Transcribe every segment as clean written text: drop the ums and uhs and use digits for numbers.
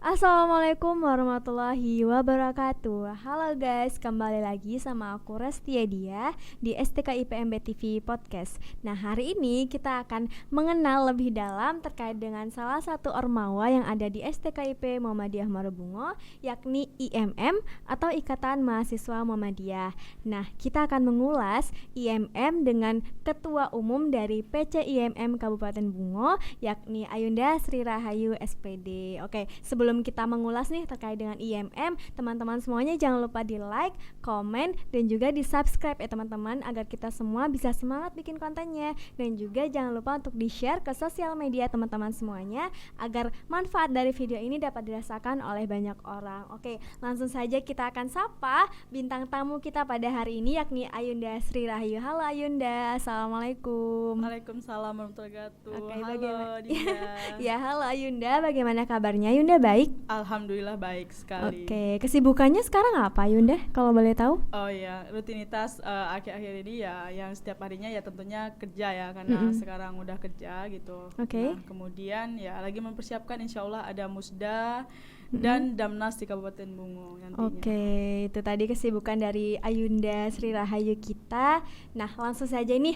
Assalamualaikum warahmatullahi wabarakatuh. Halo guys, kembali lagi sama aku Restia Dia di STKIPMB TV Podcast. Nah, hari ini kita akan mengenal lebih dalam terkait dengan salah satu ormawa yang ada di STKIP Muhammadiyah Marubungo, yakni IMM atau Ikatan Mahasiswa Muhammadiyah. Nah, kita akan mengulas IMM dengan Ketua Umum dari PC IMM Kabupaten Bungo, yakni Ayunda Sri Rahayu SPD. Oke, sebelum kita mengulas nih terkait dengan IMM, teman-teman semuanya jangan lupa di like, komen, dan juga di subscribe ya teman-teman, agar kita semua bisa semangat bikin kontennya. Dan juga jangan lupa untuk di share ke sosial media teman-teman semuanya, agar manfaat dari video ini dapat dirasakan oleh banyak orang. Oke, langsung saja kita akan sapa bintang tamu kita pada hari ini, yakni Ayunda Sri Rahayu. Halo Ayunda, Assalamualaikum. Waalaikumsalam warahmatullahi wabarakatuh. Oke, Halo Dinda. Ya, halo Ayunda, bagaimana kabarnya? Ayunda baik? Alhamdulillah baik sekali. Oke, kesibukannya sekarang apa Ayunda kalau boleh tahu? Oh ya, rutinitas akhir-akhir ini ya yang setiap harinya ya tentunya kerja ya, karena sekarang udah kerja gitu. Oke. Nah, kemudian ya lagi mempersiapkan insyaallah ada musda dan damnas di Kabupaten Bungo nantinya. Oke, itu tadi kesibukan dari Ayunda Sri Rahayu kita. Nah, langsung saja ini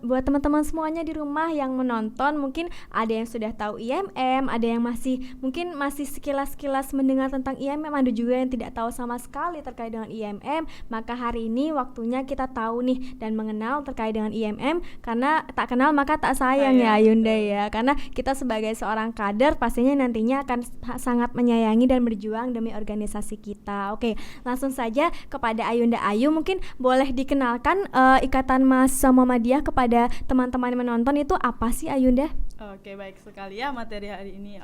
buat teman-teman semuanya di rumah yang menonton, mungkin ada yang sudah tahu IMM, ada yang mungkin masih sekilas-sekilas mendengar tentang IMM, ada juga yang tidak tahu sama sekali terkait dengan IMM. Maka hari ini waktunya kita tahu nih dan mengenal terkait dengan IMM, karena tak kenal maka tak sayang ya Ayunda ya. Karena kita sebagai seorang kader pastinya nantinya akan sangat menyayangi dan berjuang demi organisasi kita. Oke, langsung saja kepada Ayunda Ayu, mungkin boleh dikenalkan Ikatan Mahasiswa Muhammadiyah kepada teman-teman yang menonton itu apa sih Ayunda? Oke, baik sekali ya materi hari ini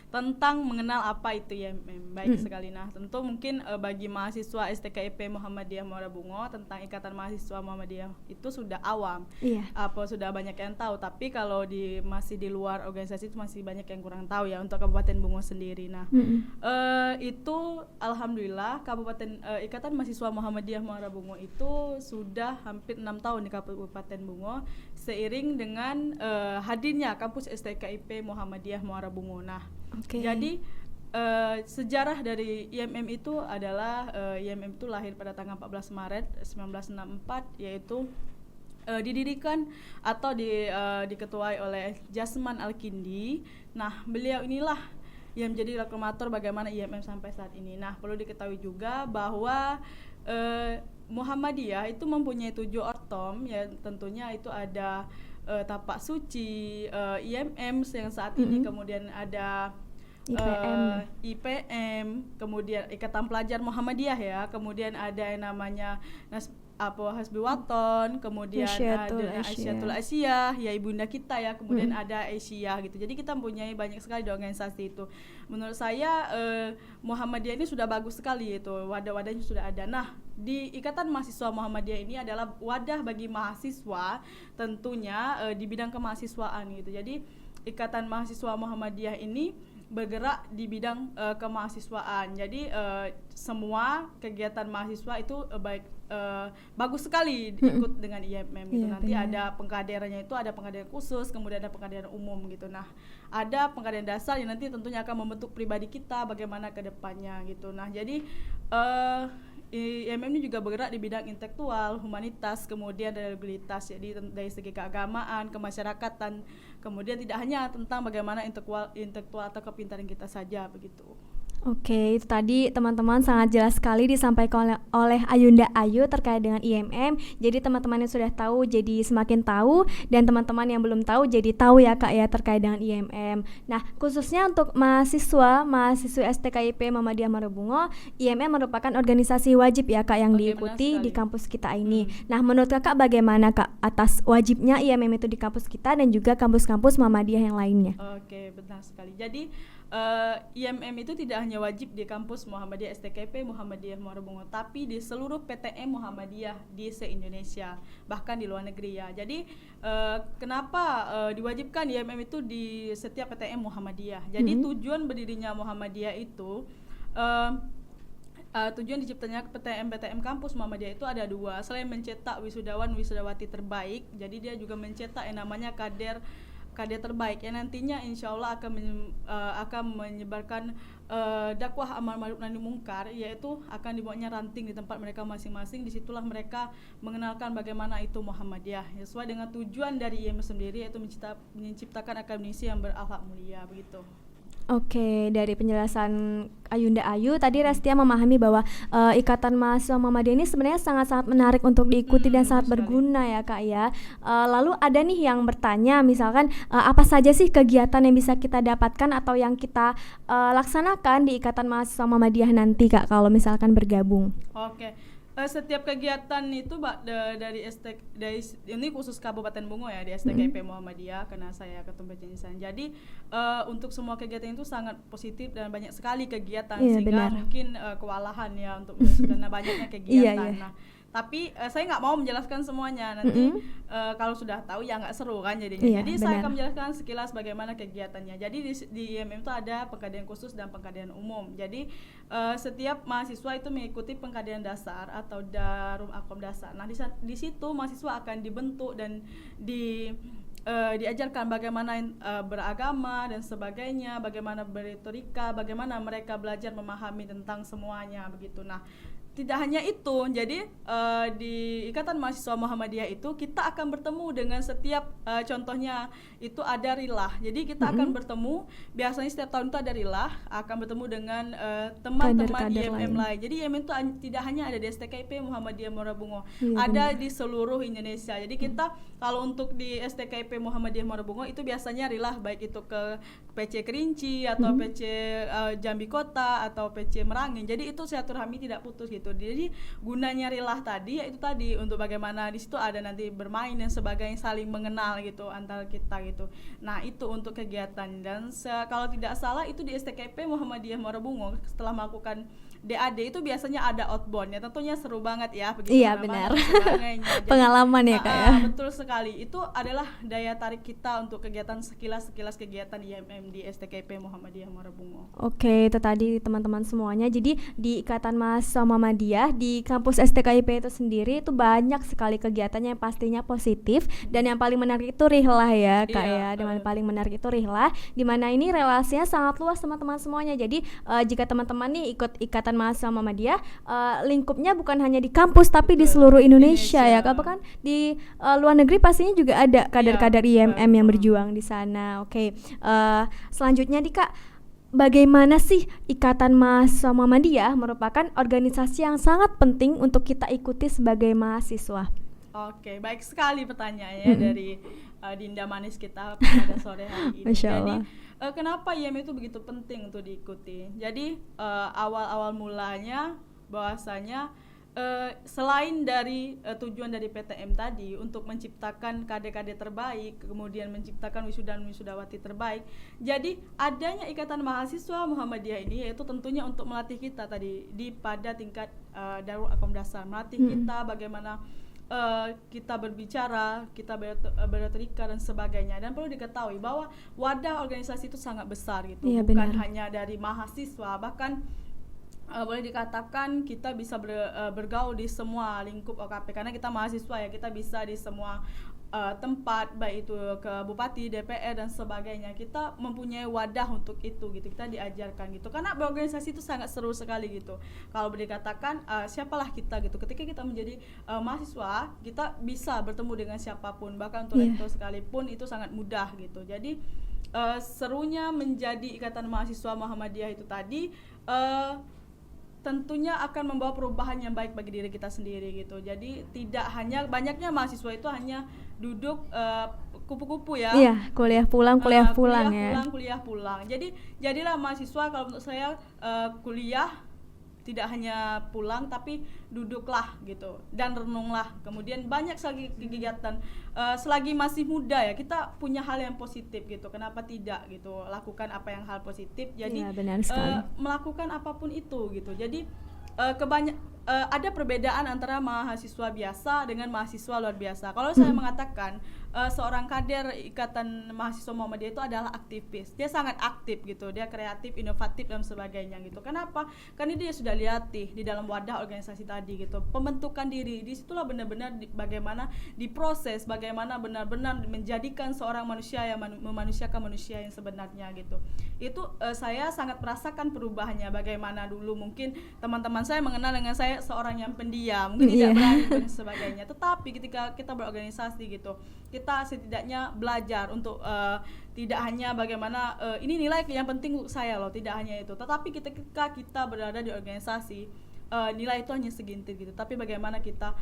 tentang mengenal apa itu IMM. Baik sekali. Nah, tentu mungkin bagi mahasiswa STKIP Muhammadiyah Muara Bungo tentang Ikatan Mahasiswa Muhammadiyah itu sudah awam. Iya. Sudah banyak yang tahu, tapi kalau masih di luar organisasi itu masih banyak yang kurang tahu ya untuk Kabupaten Bungo sendiri. Nah, itu alhamdulillah Ikatan Mahasiswa Muhammadiyah Muara Bungo itu sudah hampir 6 tahun di Kabupaten Bungo, seiring dengan hadirnya kampus STKIP Muhammadiyah Muara Bungo. Nah, jadi sejarah dari IMM itu adalah IMM itu lahir pada tanggal 14 Maret 1964, yaitu didirikan atau diketuai oleh Jasman Al-Kindi. Nah, beliau inilah yang menjadi proklamator bagaimana IMM sampai saat ini. Nah, perlu diketahui juga bahwa Muhammadiyah itu mempunyai 7 ortom, ya tentunya itu ada Tapak Suci, IMM yang saat ini, kemudian ada IPM, kemudian Ikatan Pelajar Muhammadiyah ya, kemudian ada yang namanya Hasbi Waton, kemudian ada Asyatul Asyah, ya ibunda kita ya, kemudian ada Asyah gitu. Jadi kita mempunyai banyak sekali di organisasi itu. Menurut saya Muhammadiyah ini sudah bagus sekali itu, wadah-wadahnya sudah ada. Nah, di Ikatan Mahasiswa Muhammadiyah ini adalah wadah bagi mahasiswa tentunya di bidang kemahasiswaan gitu. Jadi Ikatan Mahasiswa Muhammadiyah ini bergerak di bidang kemahasiswaan. Jadi semua kegiatan mahasiswa itu bagus sekali ikut dengan IMM gitu. Nanti ada pengkaderannya, itu ada pengkaderan khusus, kemudian ada pengkaderan umum gitu. Nah, ada pengkaderan dasar yang nanti tentunya akan membentuk pribadi kita bagaimana ke depannya gitu. Nah, jadi IMM ini juga bergerak di bidang intelektual, humanitas, kemudian religibilitas. Jadi dari segi keagamaan, kemasyarakatan, kemudian tidak hanya tentang bagaimana intelektual atau kepintaran kita saja begitu. Oke, itu tadi teman-teman sangat jelas sekali disampaikan oleh Ayunda Ayu terkait dengan IMM. Jadi teman-teman yang sudah tahu jadi semakin tahu, dan teman-teman yang belum tahu jadi tahu ya Kak ya terkait dengan IMM. Nah, khususnya untuk mahasiswi STKIP Muhammadiyah Marubungo, IMM merupakan organisasi wajib ya Kak yang diikuti di kampus kita ini. Nah, menurut Kakak bagaimana Kak atas wajibnya IMM itu di kampus kita dan juga kampus-kampus Muhammadiyah yang lainnya? Oke, benar sekali. Jadi IMM itu tidak hanya wajib di kampus Muhammadiyah STKIP Muhammadiyah Muara Bungo, tapi di seluruh PTM Muhammadiyah di se-Indonesia, bahkan di luar negeri ya. Jadi kenapa diwajibkan IMM itu di setiap PTM Muhammadiyah? Jadi tujuan berdirinya Muhammadiyah itu tujuan diciptanya PTM kampus Muhammadiyah itu ada 2. Selain mencetak wisudawan wisudawati terbaik, jadi dia juga mencetak yang namanya kader karya terbaik yang nantinya insya Allah akan menyebarkan dakwah amar ma'ruf nahi mungkar, yaitu akan dibuatnya ranting di tempat mereka masing-masing. Disitulah mereka mengenalkan bagaimana itu Muhammadiyah sesuai dengan tujuan dari IMM sendiri, yaitu menciptakan akademisi yang berakhlak mulia begitu. Oke, dari penjelasan Ayunda Ayu tadi Restia memahami bahwa Ikatan Mahasiswa Muhammadiyah ini sebenarnya sangat-sangat menarik untuk diikuti dan sangat berguna ya Kak ya. Lalu ada nih yang bertanya misalkan apa saja sih kegiatan yang bisa kita dapatkan atau yang kita laksanakan di Ikatan Mahasiswa Muhammadiyah nanti Kak kalau misalkan bergabung? Oke. Setiap kegiatan itu dari ini khusus Kabupaten Bungo ya, di STKIP Muhammadiyah karena saya ketua penjelasan. Jadi untuk semua kegiatan itu sangat positif dan banyak sekali kegiatan sehingga benar. Mungkin kewalahan ya untuk karena banyaknya kegiatan. Nah, tapi saya nggak mau menjelaskan semuanya nanti kalau sudah tahu ya nggak seru kan jadinya. Jadi saya akan menjelaskan sekilas bagaimana kegiatannya. Jadi di IMM itu ada pengkajian khusus dan pengkajian umum. Jadi setiap mahasiswa itu mengikuti pengkajian dasar atau Darum Akom dasar. Nah di situ mahasiswa akan dibentuk dan diajarkan bagaimana beragama dan sebagainya, bagaimana berretorika, bagaimana mereka belajar memahami tentang semuanya begitu. Nah tidak hanya itu, jadi di Ikatan Mahasiswa Muhammadiyah itu kita akan bertemu dengan setiap contohnya itu ada rilah. Jadi kita akan bertemu, biasanya setiap tahun itu ada rilah, akan bertemu dengan teman-teman IMM lain. Jadi IMM itu tidak hanya ada di STKIP Muhammadiyah Muara Bungo, ada di seluruh Indonesia. Jadi kita kalau untuk di STKIP Muhammadiyah Muara Bungo itu biasanya rilah, baik itu ke PC Kerinci atau PC Jambi Kota atau PC Merangin. Jadi itu silaturahmi tidak putus gitu. Jadi gunanya rilah tadi yaitu tadi untuk bagaimana di situ ada nanti bermain dan sebagainya, saling mengenal gitu antara kita gitu. Nah itu untuk kegiatan dan kalau tidak salah itu di STKIP Muhammadiyah Muara Bungo setelah melakukan DAD itu biasanya ada outbound ya, tentunya seru banget ya begitu. Iya benar. Pengalaman ya Kak ya. Betul sekali. Itu adalah daya tarik kita untuk kegiatan sekilas kegiatan IMM di STKIP Muhammadiyah Muara Bungo. Oke, itu tadi teman-teman semuanya. Jadi di Ikatan Mahasiswa Muhammadiyah di kampus STKIP itu sendiri itu banyak sekali kegiatannya yang pastinya positif dan yang paling menarik itu rihlah ya Kak ya. Dan yang paling menarik itu rihlah, di mana ini relasinya sangat luas teman-teman semuanya. Jadi jika teman-teman nih ikut Ikatan Mahasiswa Muhammadiyah, lingkupnya bukan hanya di kampus tapi di seluruh Indonesia ya Kak. Bahkan di luar negeri pastinya juga ada kader-kader IMM yang berjuang di sana. Oke, selanjutnya nih Kak, bagaimana sih Ikatan Mahasiswa Muhammadiyah merupakan organisasi yang sangat penting untuk kita ikuti sebagai mahasiswa? Oke, baik sekali pertanyaannya dari Dinda Manis kita pada sore hari ini. Jadi kenapa IMM itu begitu penting untuk diikuti? Jadi awal-awal mulanya bahwasanya selain dari tujuan dari PTM tadi untuk menciptakan kader-kader terbaik, kemudian menciptakan wisuda dan wisudawati terbaik, jadi adanya Ikatan Mahasiswa Muhammadiyah ini yaitu tentunya untuk melatih kita tadi pada tingkat Darul Akom dasar, melatih kita bagaimana kita berbicara, kita berretorika dan sebagainya. Dan perlu diketahui bahwa wadah organisasi itu sangat besar gitu, bukan hanya dari mahasiswa, bahkan boleh dikatakan kita bisa bergaul di semua lingkup OKP karena kita mahasiswa ya, kita bisa di semua tempat, baik itu ke bupati, DPR dan sebagainya. Kita mempunyai wadah untuk itu gitu, kita diajarkan gitu karena berorganisasi itu sangat seru sekali gitu. Kalau boleh dikatakan siapalah kita gitu, ketika kita menjadi mahasiswa kita bisa bertemu dengan siapapun, bahkan untuk rektor sekalipun itu sangat mudah gitu. Jadi serunya menjadi Ikatan Mahasiswa Muhammadiyah itu tadi tentunya akan membawa perubahan yang baik bagi diri kita sendiri gitu. Jadi tidak hanya banyaknya mahasiswa itu hanya duduk kupu-kupu ya. Iya, kuliah pulang ya. Kuliah pulang. Jadi jadilah mahasiswa kalau menurut saya kuliah tidak hanya pulang tapi duduklah gitu dan renunglah. Kemudian banyak lagi kegiatan selagi masih muda ya, kita punya hal yang positif gitu. Kenapa tidak gitu, lakukan apa yang hal positif. Jadi melakukan apapun itu gitu. Jadi ada perbedaan antara mahasiswa biasa dengan mahasiswa luar biasa. Kalau saya mengatakan seorang kader Ikatan Mahasiswa Muhammadiyah itu adalah aktivis. Dia sangat aktif gitu, dia kreatif, inovatif dan sebagainya gitu. Kenapa? Karena dia sudah latih di dalam wadah organisasi tadi gitu. Pembentukan diri, disitulah benar-benar bagaimana diproses, bagaimana benar-benar menjadikan seorang manusia yang memanusiakan manusia yang sebenarnya gitu. Itu saya sangat merasakan perubahannya. Bagaimana dulu mungkin teman-teman saya mengenal dengan saya seorang yang pendiam, mungkin tidak berani dan sebagainya. Tetapi ketika kita berorganisasi gitu, kita setidaknya belajar untuk tidak hanya bagaimana ini nilai yang penting untuk saya loh, tidak hanya itu. Tetapi ketika kita berada di organisasi, nilai itu hanya segintir gitu. Tapi bagaimana kita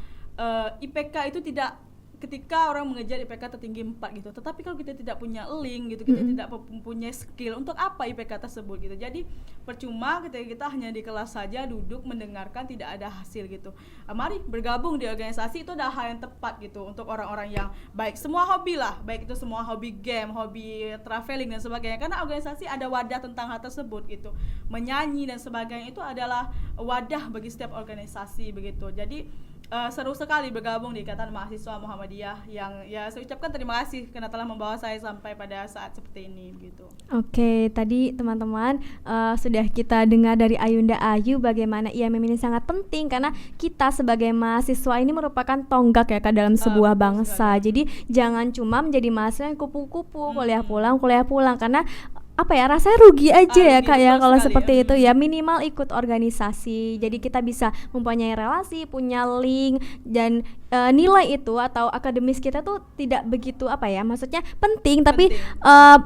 IPK itu tidak, ketika orang mengejar IPK tertinggi 4 gitu, tetapi kalau kita tidak punya link gitu, kita tidak mempunyai skill, untuk apa IPK tersebut gitu. Jadi percuma ketika kita hanya di kelas saja duduk mendengarkan, tidak ada hasil gitu. Mari bergabung di organisasi, itu adalah hal yang tepat gitu untuk orang-orang yang baik semua hobi lah, baik itu semua hobi game, hobi traveling dan sebagainya, karena organisasi ada wadah tentang hal tersebut gitu. Menyanyi dan sebagainya itu adalah wadah bagi setiap organisasi begitu. Jadi seru sekali bergabung di Ikatan Mahasiswa Muhammadiyah, yang ya saya ucapkan terima kasih karena telah membawa saya sampai pada saat seperti ini gitu. Oke, tadi teman-teman sudah kita dengar dari Ayunda Ayu bagaimana IMM ini sangat penting, karena kita sebagai mahasiswa ini merupakan tonggak ya Kak dalam sebuah bangsa. Jadi jangan cuma menjadi mahasiswa yang kupu-kupu, kuliah pulang, karena apa ya, rasanya rugi aja ya Kak ya kalau seperti itu ya. Minimal ikut organisasi, jadi kita bisa mempunyai relasi, punya link, dan nilai itu atau akademis kita tuh tidak begitu apa ya, maksudnya penting. Tapi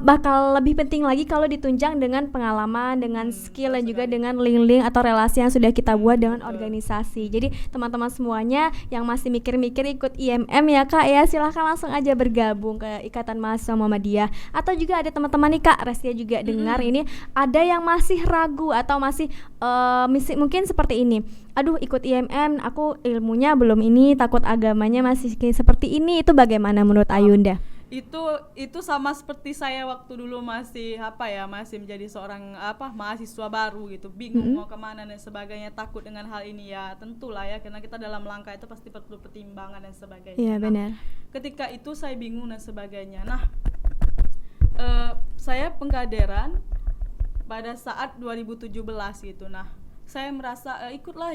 bakal lebih penting lagi kalau ditunjang dengan pengalaman, dengan skill, dan juga dengan link-link atau relasi yang sudah kita buat dengan organisasi. Jadi teman-teman semuanya yang masih mikir-mikir ikut IMM ya Kak ya, silahkan langsung aja bergabung ke Ikatan Mahasiswa Muhammadiyah. Atau juga ada teman-teman nih Kak, Restia juga dengar ini, ada yang masih ragu atau masih mungkin seperti ini, aduh ikut IMM aku ilmunya belum ini, takut agamanya masih seperti ini. Itu bagaimana menurut Ayunda? Itu sama seperti saya waktu dulu masih masih menjadi seorang mahasiswa baru gitu, bingung mau kemana dan sebagainya, takut dengan hal ini ya. Tentulah ya, karena kita dalam langkah itu pasti perlu pertimbangan dan sebagainya. Iya benar. Ketika itu saya bingung dan sebagainya. Nah, saya pengkaderan pada saat 2017 gitu. Nah, saya merasa ikutlah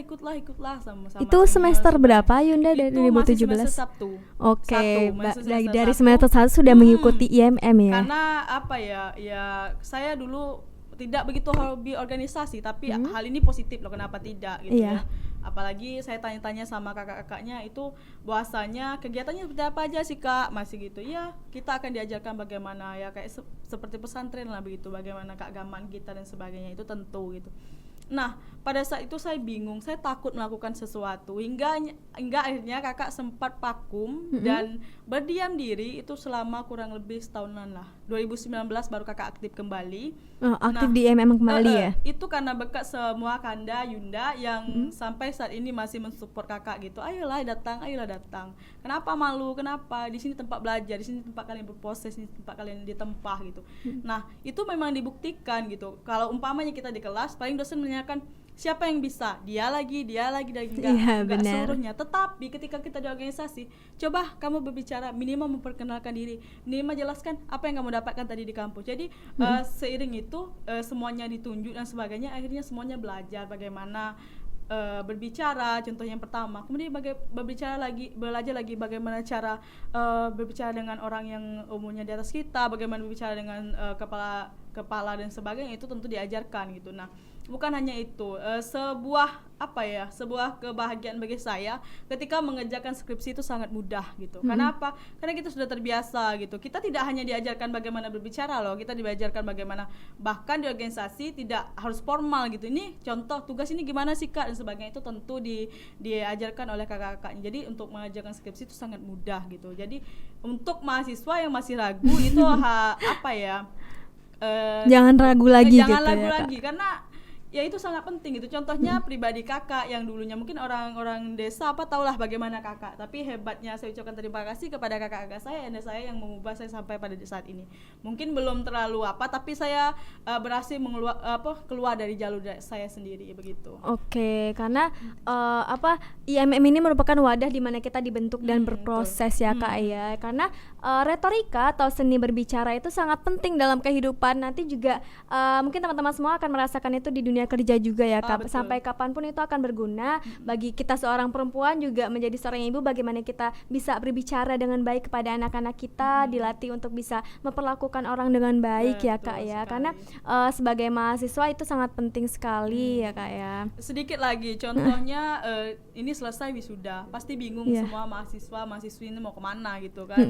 sama-sama. Itu semester berapa Yunda dari 2017? Semester Sabtu. Oke, dari semester 1 sudah mengikuti IMM ya. Karena ya saya dulu tidak begitu hobi organisasi, tapi hal ini positif loh, kenapa tidak gitu ya. Apalagi saya tanya-tanya sama kakak-kakaknya itu, bahwasanya kegiatannya seperti apa aja sih Kak, masih gitu. Ya, kita akan diajarkan bagaimana ya kayak seperti pesantren lah begitu, bagaimana keagamaan kita dan sebagainya, itu tentu gitu. Nah, pada saat itu saya bingung, saya takut melakukan sesuatu hingga akhirnya kakak sempat vakum dan berdiam diri itu selama kurang lebih setahunan lah. 2019 baru kakak aktif kembali. Aktif di IMM kembali ya? Itu karena berkat semua Kanda, Yunda yang sampai saat ini masih mensupport kakak gitu. Ayolah datang. Kenapa malu? Kenapa? Di sini tempat belajar, di sini tempat kalian berproses, di sini tempat kalian ditempah gitu. Nah, itu memang dibuktikan gitu. Kalau umpamanya kita di kelas, paling dosen menanyakan siapa yang bisa, dia lagi enggak seluruhnya. Tetapi ketika kita di organisasi, coba kamu berbicara, minimal memperkenalkan diri, minimal jelaskan apa yang kamu dapatkan tadi di kampus. Jadi seiring itu semuanya ditunjuk dan sebagainya, akhirnya semuanya belajar bagaimana berbicara, contoh yang pertama. Kemudian belajar lagi bagaimana cara berbicara dengan orang yang umurnya di atas kita, bagaimana berbicara dengan kepala dan sebagainya, itu tentu diajarkan gitu. Nah, bukan hanya itu, sebuah kebahagiaan bagi saya ketika mengerjakan skripsi itu sangat mudah gitu. Karena apa? Karena kita sudah terbiasa gitu. Kita tidak hanya diajarkan bagaimana berbicara loh, kita diajarkan bagaimana, bahkan di organisasi tidak harus formal gitu. Ini contoh tugas ini gimana sih Kak dan sebagainya, itu tentu diajarkan oleh kakak-kakaknya. Jadi untuk mengerjakan skripsi itu sangat mudah gitu. Jadi untuk mahasiswa yang masih ragu itu jangan ragu lagi karena ya itu sangat penting gitu. Contohnya pribadi kakak yang dulunya mungkin orang-orang desa tahulah bagaimana kakak, tapi hebatnya saya ucapkan terima kasih kepada kakak-kakak saya yang mengubah saya sampai pada saat ini. Mungkin belum terlalu tapi saya berhasil keluar dari jalur saya sendiri begitu. Oke, karena IMM ini merupakan wadah di mana kita dibentuk dan berproses ya Kak ya. Karena retorika atau seni berbicara itu sangat penting dalam kehidupan. Nanti juga mungkin teman-teman semua akan merasakan itu di dunia kerja juga ya Kak. Sampai kapanpun itu akan berguna bagi kita seorang perempuan juga menjadi seorang ibu, bagaimana kita bisa berbicara dengan baik kepada anak-anak kita, dilatih untuk bisa memperlakukan orang dengan baik. Betul ya Kak ya. Karena sebagai mahasiswa itu sangat penting sekali ya Kak ya. Sedikit lagi contohnya ini selesai wisuda, pasti bingung semua mahasiswi ini mau kemana gitu kan.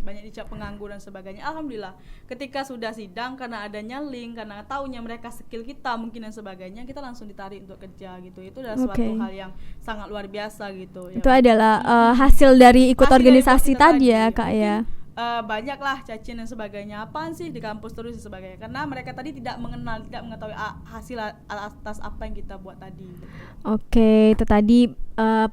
Banyak dicap pengangguran dan sebagainya. Alhamdulillah ketika sudah sidang, karena adanya link, karena taunya mereka skill kita mungkin dan sebagainya, kita langsung ditarik untuk kerja gitu. Itu adalah suatu hal yang sangat luar biasa gitu. Itu adalah hasil dari ikut organisasi tadi ya Kak ya. Banyaklah cacing dan sebagainya, apaan sih di kampus terus dan sebagainya, karena mereka tadi tidak mengetahui hasil atas apa yang kita buat tadi gitu. Oke, itu tadi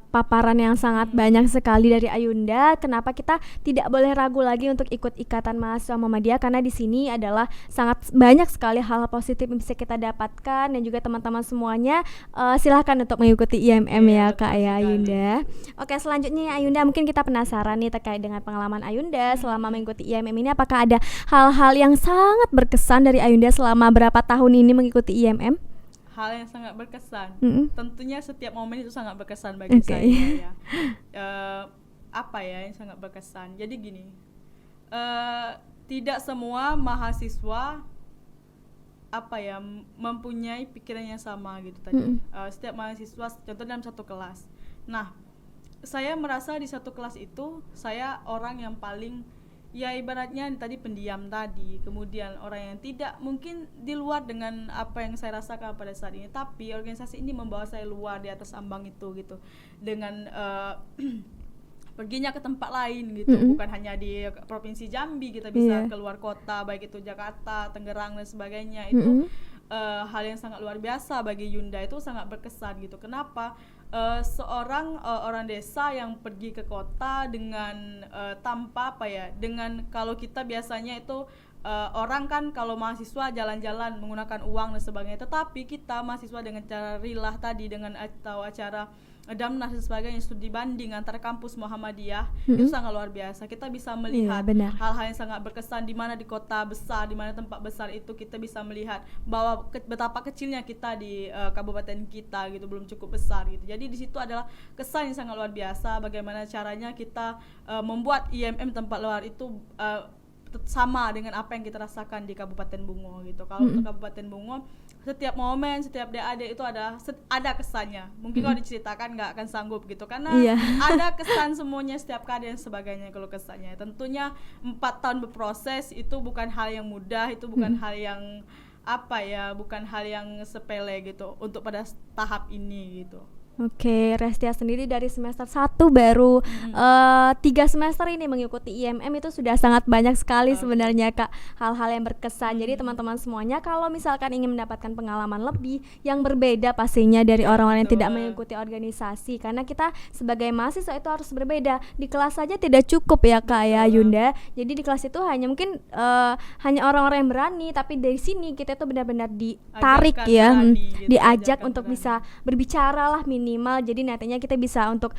paparan yang sangat banyak sekali dari Ayunda. Kenapa kita tidak boleh ragu lagi untuk ikut Ikatan Mahasiswa Muhammadiyah, karena di sini adalah sangat banyak sekali hal positif yang bisa kita dapatkan, dan juga teman-teman semuanya silahkan untuk mengikuti IMM ya Kak ya Ayunda. Oke, selanjutnya Ayunda, mungkin kita penasaran nih terkait dengan pengalaman Ayunda selama mengikuti IMM ini. Apakah ada hal-hal yang sangat berkesan dari Ayunda selama berapa tahun ini mengikuti IMM? Hal yang sangat berkesan, tentunya setiap momen itu sangat berkesan bagi saya ya. Apa ya yang sangat berkesan? Jadi gini, tidak semua mahasiswa mempunyai pikiran yang sama gitu tadi. Setiap mahasiswa, contoh dalam satu kelas. Nah, saya merasa di satu kelas itu saya orang yang paling, ya ibaratnya tadi pendiam tadi, kemudian orang yang tidak mungkin di luar dengan apa yang saya rasakan pada saat ini, tapi organisasi ini membawa saya luar di atas ambang itu gitu, dengan perginya ke tempat lain gitu, bukan hanya di provinsi Jambi, kita bisa keluar kota, baik itu Jakarta, Tangerang dan sebagainya. Itu hal yang sangat luar biasa bagi Yunda, itu sangat berkesan gitu. Kenapa? Seorang orang desa yang pergi ke kota dengan tanpa dengan, kalau kita biasanya itu orang kan kalau mahasiswa jalan-jalan menggunakan uang dan sebagainya, tetapi kita mahasiswa dengan cara rilah tadi, dengan atau acara damnas dan sebagainya, studi banding antara kampus Muhammadiyah, itu sangat luar biasa. Kita bisa melihat hal-hal yang sangat berkesan, di mana di kota besar, di mana tempat besar itu kita bisa melihat bahwa betapa kecilnya kita di kabupaten kita gitu, belum cukup besar gitu. Jadi di situ adalah kesan yang sangat luar biasa, bagaimana caranya kita membuat IMM tempat luar itu sama dengan apa yang kita rasakan di Kabupaten Bungo gitu. Kalau untuk Kabupaten Bungo, setiap momen, setiap adik itu ada kesannya. Mungkin kalau diceritakan nggak akan sanggup gitu, karena ada kesan semuanya, setiap kali dan sebagainya. Kalau kesannya tentunya 4 tahun berproses itu bukan hal yang mudah, itu bukan hal yang bukan hal yang sepele gitu untuk pada tahap ini gitu. Oke, Restia sendiri dari semester 1 baru 3 semester ini mengikuti IMM, itu sudah sangat banyak sekali sebenarnya Kak hal-hal yang berkesan. Jadi teman-teman semuanya kalau misalkan ingin mendapatkan pengalaman lebih yang berbeda pastinya dari orang-orang yang tidak mengikuti organisasi, karena kita sebagai mahasiswa itu harus berbeda. Di kelas saja tidak cukup ya Kak ya Yunda. Jadi di kelas itu hanya mungkin hanya orang-orang yang berani, tapi dari sini kita tuh benar-benar ditarik diajak untuk bisa berbicara lah minimal. Jadi nantinya kita bisa untuk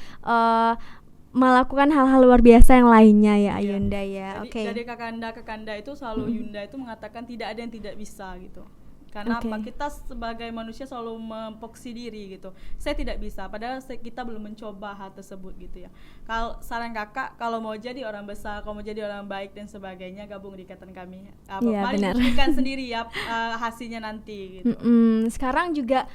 melakukan hal-hal luar biasa yang lainnya ya Yunda ya. Jadi kakanda itu selalu Yunda itu mengatakan tidak ada yang tidak bisa gitu. Karena kita sebagai manusia selalu memfokuskan diri gitu. Saya tidak bisa, padahal kita belum mencoba hal tersebut gitu ya. Kalau saran kakak, kalau mau jadi orang besar, kalau mau jadi orang baik dan sebagainya, gabung di ikatan kami. Mari buktikan sendiri ya hasilnya nanti gitu. Sekarang juga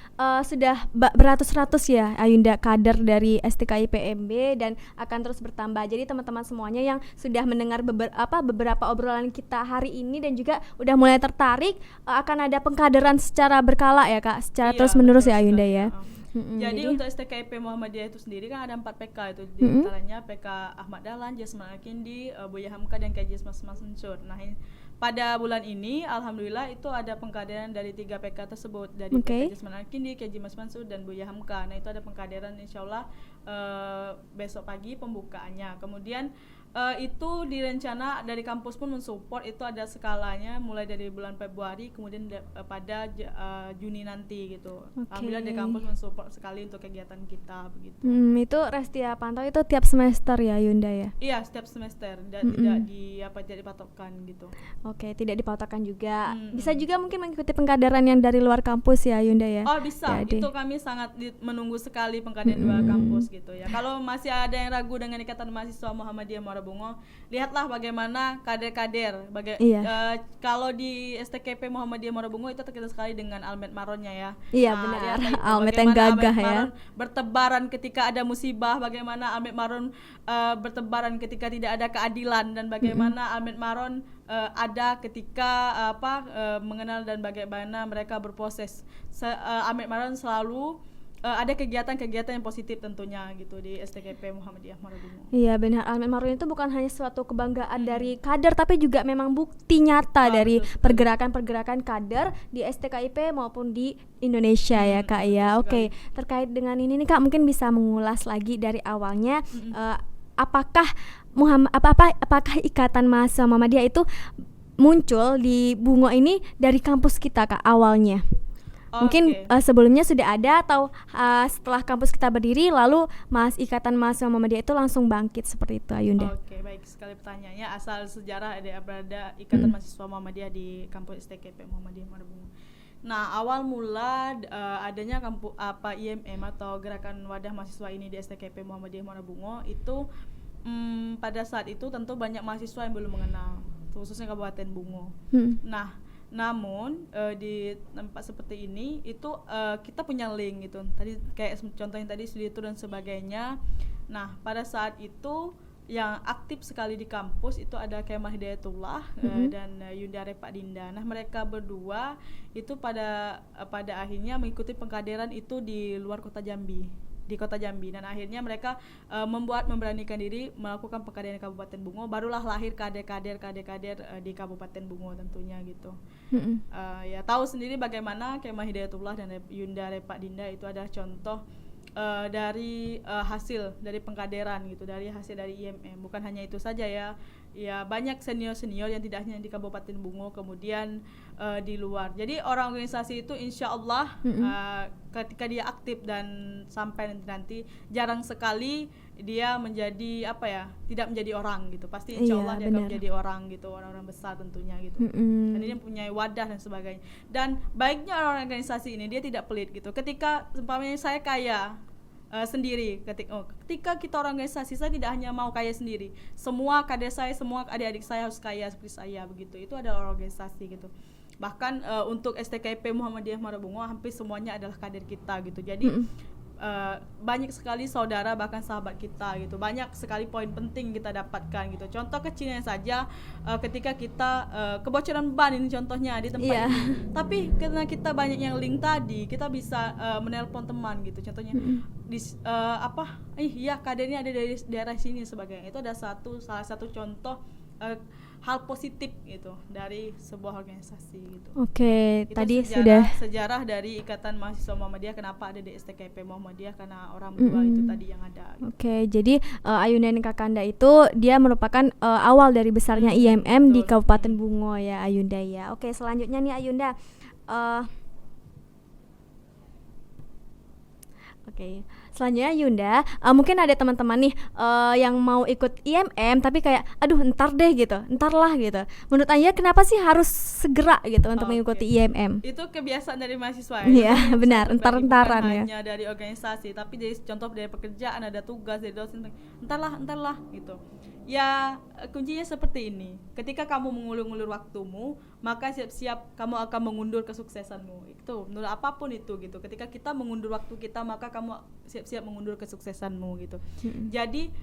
sudah beratus-ratus ya Ayunda kader dari STK IPMB, dan akan terus bertambah. Jadi teman-teman semuanya yang sudah mendengar beberapa obrolan kita hari ini dan juga udah mulai tertarik, akan ada pengkaderan secara berkala ya Kak, secara terus-menerus ya Ayunda ya. Jadi untuk STKIP Muhammadiyah itu sendiri kan ada 4 PK itu, diantaranya PK Ahmad Dahlan, Jasman Al-Kindi, Buya Hamka, dan Kiai Jasman Mansur. Nah pada bulan ini alhamdulillah itu ada pengkaderan dari 3 PK tersebut, dari PK Jasman Al-Kindi, Kiai Mas Mansur dan Buya Hamka. Nah itu ada pengkaderan insyaallah besok pagi pembukaannya. Kemudian itu direncana dari kampus pun mensupport, itu ada skalanya mulai dari bulan Februari kemudian pada Juni nanti gitu. Alhamdulillah dari kampus mensupport sekali untuk kegiatan kita begitu. Itu Restia pantau itu tiap semester ya Yunda ya? Iya, setiap semester dan tidak dipatokkan gitu. Oke, tidak dipatokkan juga. Bisa juga mungkin mengikuti pengkaderan yang dari luar kampus ya Yunda ya? Oh bisa, jadi itu kami sangat menunggu sekali pengkaderan luar kampus gitu ya. Kalau masih ada yang ragu dengan Ikatan Mahasiswa Muhammadiyah Muarabungo, lihatlah bagaimana kader-kader. Kalau di STKP Muhammadiyah Muarabungo itu terkenal sekali dengan Almed Maronnya ya. Iya benar, Almed yang gagah Almed ya. Maron bertebaran ketika ada musibah, bagaimana Almed Maron bertebaran ketika tidak ada keadilan, dan bagaimana Almed Maron ada ketika mengenal dan bagaimana mereka berproses. Almed Maron selalu ada kegiatan-kegiatan yang positif tentunya gitu di STKP Muhammadiyah Muarabungo. Iya benar, Almed Maron itu bukan hanya suatu kebanggaan dari kader, tapi juga memang bukti nyata dari pergerakan-pergerakan kader di STKIP maupun di Indonesia ya Kak ya. Oke, terkait dengan ini nih Kak, mungkin bisa mengulas lagi dari awalnya apakah Ikatan Mahasiswa Muhammadiyah itu muncul di Bungo ini dari kampus kita Kak awalnya? Mungkin sebelumnya sudah ada atau setelah kampus kita berdiri lalu Ikatan Mahasiswa Muhammadiyah itu langsung bangkit seperti itu Ayunda? Oke, baik sekali pertanyaannya. Asal sejarah ada Ikatan Mahasiswa Muhammadiyah di kampus STKP Muhammadiyah Muarabungo. Nah, awal mula adanya IMM atau Gerakan Wadah Mahasiswa ini di STKP Muhammadiyah Muarabungo itu pada saat itu tentu banyak mahasiswa yang belum mengenal, khususnya Kabupaten Bungo. Namun di tempat seperti ini itu kita punya link gitu. Tadi kayak contohnya tadi studi tour dan sebagainya. Nah, pada saat itu yang aktif sekali di kampus itu ada Kemah Hidayatullah dan Yunda Repa Dinda. Nah, mereka berdua itu pada akhirnya mengikuti pengkaderan itu di luar kota Jambi. Di kota Jambi, dan akhirnya mereka memberanikan diri melakukan pengkaderan di Kabupaten Bungo. Barulah lahir kader-kader di Kabupaten Bungo tentunya gitu. Ya tahu sendiri bagaimana Kemah Hidayatullah dan Yunda Repa Dinda itu adalah contoh dari hasil dari pengkaderan gitu, dari hasil dari IMM. Bukan hanya itu saja ya banyak senior-senior yang tidak hanya di Kabupaten Bungo, kemudian di luar. Jadi orang organisasi itu insya Allah ketika dia aktif dan sampai nanti jarang sekali dia menjadi tidak menjadi orang gitu. Pasti insya Allah dia akan menjadi orang gitu, orang-orang besar tentunya gitu. Dan dia mempunyai wadah dan sebagainya. Dan baiknya orang organisasi ini dia tidak pelit gitu. Ketika umpamanya saya kaya sendiri, ketika kita organisasi, saya tidak hanya mau kaya sendiri, semua kader saya, semua adik-adik saya harus kaya seperti saya begitu. Itu adalah organisasi gitu. Bahkan untuk STKIP Muhammadiyah Muarabungo hampir semuanya adalah kader kita gitu. Jadi banyak sekali saudara bahkan sahabat kita gitu. Banyak sekali poin penting kita dapatkan gitu. Contoh kecilnya saja ketika kita kebocoran ban ini contohnya di tempat ini. Tapi karena kita banyak yang link tadi, kita bisa menelpon teman gitu. Contohnya kadernya ada dari daerah sini sebagainya. Itu ada salah satu contoh hal positif gitu dari sebuah organisasi gitu. Oke, itu tadi sejarah dari Ikatan Mahasiswa Muhammadiyah kenapa ada di STKP Muhammadiyah, karena orang berdua itu tadi yang ada. Gitu. Oke, jadi Ayunda dan Kakanda itu dia merupakan awal dari besarnya IMM di Kabupaten Bungo ya Ayunda ya. Oke, selanjutnya nih Ayunda. Oke, selanjutnya Yunda, mungkin ada teman-teman nih yang mau ikut IMM tapi kayak aduh entar deh gitu, entarlah gitu. Menurut Anda kenapa sih harus segera gitu untuk mengikuti IMM? Itu kebiasaan dari mahasiswa ya. Iya, benar, entar-entaran ya. Hanya dari organisasi, tapi dari contoh dari pekerjaan, ada tugas dari dosen, entarlah gitu. Ya kuncinya seperti ini. Ketika kamu mengulur-ngulur waktumu, maka siap-siap kamu akan mengundur kesuksesanmu. Itu menurut apapun itu gitu. Ketika kita mengundur waktu kita, maka kamu siap-siap mengundur kesuksesanmu gitu. Jadi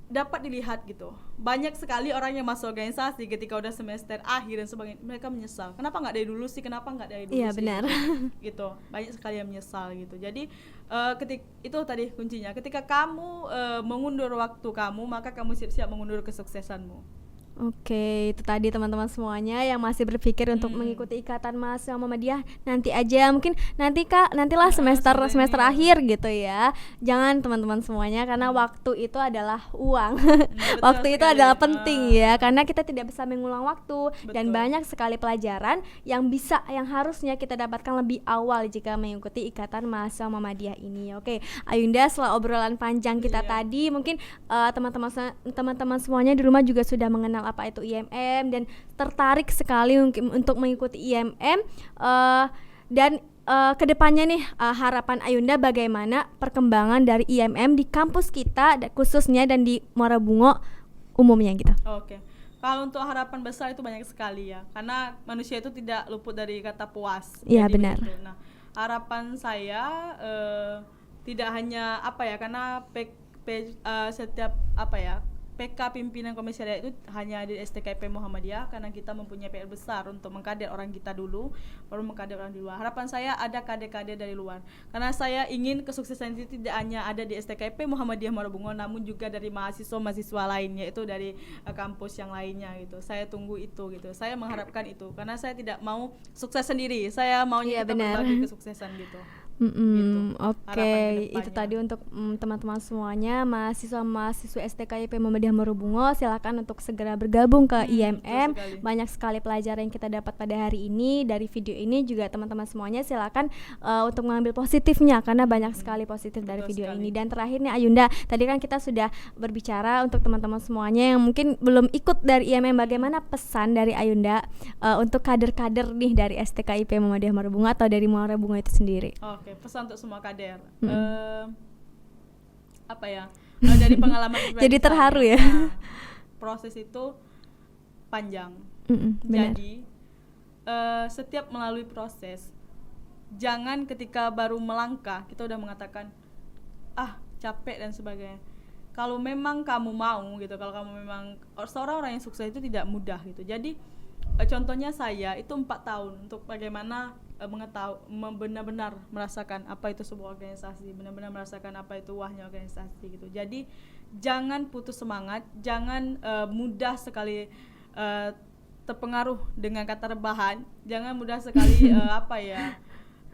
dapat dilihat gitu. Banyak sekali orang yang masuk organisasi ketika udah semester akhir dan sebagainya, mereka menyesal. Kenapa nggak dari dulu sih? Kenapa nggak dari dulu sih? Iya benar. Gitu. Banyak sekali yang menyesal gitu. Jadi itu tadi kuncinya. Ketika kamu mengundur waktu kamu, maka kamu siap-siap mengundur kesuksesanmu. Oke, itu tadi teman-teman semuanya yang masih berpikir untuk mengikuti Ikatan Mahasiswa Muhammadiyah, nanti aja, mungkin nantilah semester akhir gitu ya. Jangan teman-teman semuanya, karena waktu itu adalah uang. Waktu itu adalah penting ya, karena kita tidak bisa mengulang waktu. Dan banyak sekali pelajaran yang harusnya kita dapatkan lebih awal jika mengikuti Ikatan Mahasiswa Muhammadiyah ini. Oke, Ayunda, setelah obrolan panjang kita tadi, mungkin teman-teman semuanya di rumah juga sudah mengenal apa itu IMM dan tertarik sekali untuk mengikuti IMM, dan kedepannya nih, harapan Ayunda bagaimana perkembangan dari IMM di kampus kita khususnya dan di Muara Bungo umumnya gitu. Oke. Kalau untuk harapan besar itu banyak sekali ya, karena manusia itu tidak luput dari kata puas. Iya, benar. Begitu. Nah, harapan saya tidak hanya karena setiap PK pimpinan komisariat itu hanya di STKIP Muhammadiyah, karena kita mempunyai PR besar untuk mengkader orang kita dulu, baru mengkader orang di luar. Harapan saya ada kader-kader dari luar, karena saya ingin kesuksesan itu tidak hanya ada di STKIP Muhammadiyah Muara Bungo, namun juga dari mahasiswa lainnya, itu dari kampus yang lainnya gitu. Saya tunggu itu gitu. Saya mengharapkan itu, karena saya tidak mau sukses sendiri. Saya maunya kita berbagi kesuksesan gitu. Gitu. Oke, itu tadi untuk teman-teman semuanya, mahasiswa STKIP Muhammadiyah Muara Bungo, silakan untuk segera bergabung ke IMM. Banyak sekali pelajaran yang kita dapat pada hari ini dari video ini. Juga teman-teman semuanya silakan untuk mengambil positifnya, karena banyak sekali positif dari video ini. Dan terakhir nih Ayunda, tadi kan kita sudah berbicara untuk teman-teman semuanya yang mungkin belum ikut dari IMM, bagaimana pesan dari Ayunda untuk kader-kader nih dari STKIP Muhammadiyah Muara Bungo atau dari Muara Bungo itu sendiri? Pesan untuk semua kader, dari pengalaman jadi terharu ya. Proses itu panjang. Jadi setiap melalui proses, jangan ketika baru melangkah kita udah mengatakan capek dan sebagainya. Kalau memang kamu mau gitu, kalau kamu memang seorang orang yang sukses itu tidak mudah gitu. Jadi contohnya saya itu 4 tahun untuk bagaimana benar-benar merasakan apa itu sebuah organisasi, benar-benar merasakan apa itu wahnya organisasi gitu. Jadi jangan putus semangat, jangan mudah sekali terpengaruh dengan kata rebahan, jangan mudah sekali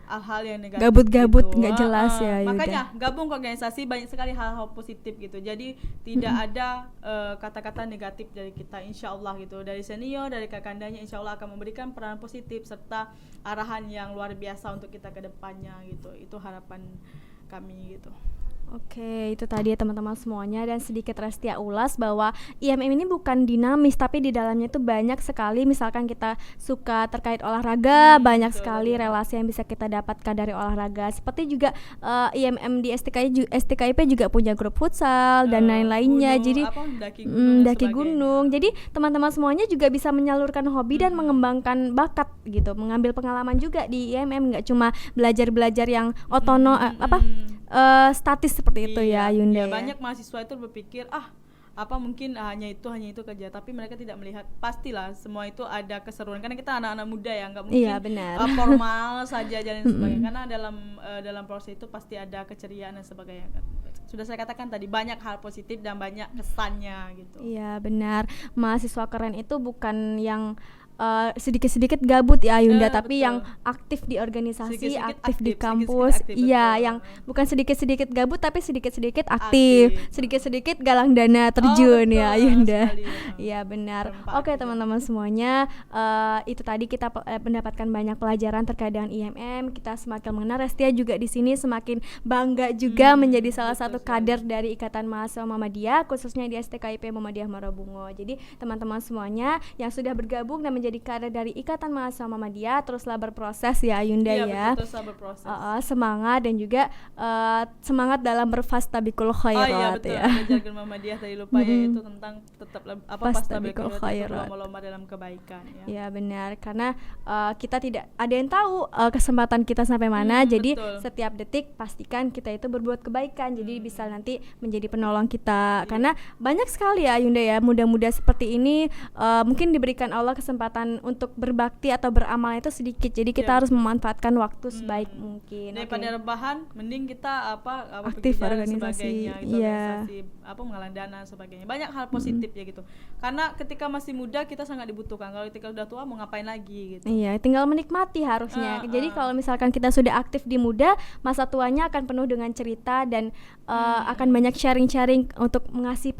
hal-hal yang negatif, gabut-gabut gitu. Nggak jelas ya. Makanya gabung ke organisasi, banyak sekali hal-hal positif gitu. Jadi tidak ada kata-kata negatif dari kita, insya Allah gitu. Dari senior, dari kakandanya, insya Allah akan memberikan peran positif serta arahan yang luar biasa untuk kita ke depannya gitu. Itu harapan kami gitu. Oke, itu tadi ya teman-teman semuanya, dan sedikit Restia ulas bahwa IMM ini bukan dinamis, tapi di dalamnya itu banyak sekali, misalkan kita suka terkait olahraga, banyak sekali relasi yang bisa kita dapatkan dari olahraga. Seperti juga IMM di STKIP juga punya grup futsal dan lain-lainnya. Jadi daki gunung. Jadi teman-teman semuanya juga bisa menyalurkan hobi dan mengembangkan bakat gitu, mengambil pengalaman juga di IMM, nggak cuma belajar yang otonom statis seperti itu ya Yunda. Banyak mahasiswa itu berpikir mungkin hanya itu kerja, tapi mereka tidak melihat pastilah semua itu ada keseruan, karena kita anak-anak muda ya, nggak mungkin formal saja dan sebagainya, karena dalam proses itu pasti ada keceriaan dan sebagainya. Sudah saya katakan tadi, banyak hal positif dan banyak kesannya gitu. Iya benar, mahasiswa keren itu bukan yang sedikit-sedikit gabut ya Yunda, tapi yang aktif di organisasi, aktif di kampus. Iya, yang bukan sedikit-sedikit gabut tapi sedikit-sedikit aktif, sedikit-sedikit galang dana terjun ya Yunda. Iya benar. Oke teman-teman semuanya, itu tadi kita mendapatkan banyak pelajaran terkait dengan IMM. Kita semakin mengenal, Restia juga di sini semakin bangga juga menjadi salah satu kader dari Ikatan Mahasiswa Muhammadiyah, khususnya di STKIP Muhammadiyah Muara Bungo. Jadi teman-teman semuanya yang sudah bergabung dan menjadi kader dari Ikatan Mahasiswa Muhammadiyah, teruslah berproses ya Yunda ya. Teruslah berproses. Semangat dan juga semangat dalam berfastabikul khairat ya. Jargon Muhammadiyah tadi lupa ya, itu tentang tetap fastabikul khairat, lomba dalam kebaikan ya. Ya benar, karena kita tidak ada yang tahu kesempatan kita sampai mana. Jadi setiap detik pastikan kita itu berbuat kebaikan. Jadi bisa nanti menjadi penolong kita. Karena banyak sekali ya Yunda ya, muda-muda seperti ini mungkin diberikan Allah kesempatan kesempatan untuk berbakti atau beramal itu sedikit. Jadi kita harus memanfaatkan waktu sebaik mungkin. Daripada rebahan, mending kita aktif organisasi sebagainya, gitu, organisasi menggalang dana sebagainya. Banyak hal positif ya gitu. Karena ketika masih muda kita sangat dibutuhkan. Kalau ketika udah tua mau ngapain lagi gitu. Iya, tinggal menikmati harusnya. Jadi kalau misalkan kita sudah aktif di muda, masa tuanya akan penuh dengan cerita dan akan banyak sharing-sharing untuk mengasih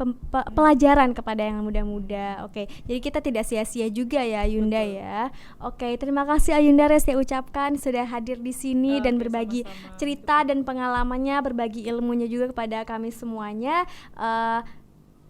pelajaran kepada yang muda-muda. Oke, jadi kita tidak sia-sia juga ya Ayunda. Betul. Ya. Oke, terima kasih Ayunda Restia ucapkan sudah hadir di sini dan berbagi sama-sama cerita dan pengalamannya, berbagi ilmunya juga kepada kami semuanya.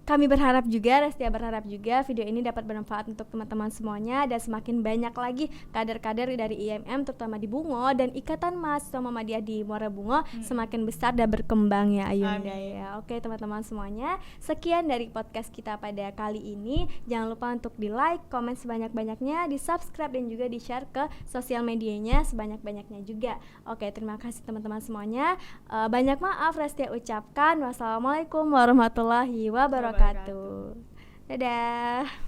Kami berharap juga, Restia berharap juga video ini dapat bermanfaat untuk teman-teman semuanya dan semakin banyak lagi kader-kader dari IMM terutama di Bungo dan Ikatan Mahasiswa Muhammadiyah di Muara Bungo semakin besar dan berkembang ya Ayunda. Ya. Oke teman-teman semuanya, sekian dari podcast kita pada kali ini. Jangan lupa untuk di like, komen sebanyak-banyaknya, di subscribe dan juga di share ke sosial medianya sebanyak-banyaknya juga. Oke, terima kasih teman-teman semuanya. Banyak maaf Restia ucapkan. Wassalamualaikum warahmatullahi wabarakatuh. Dadah.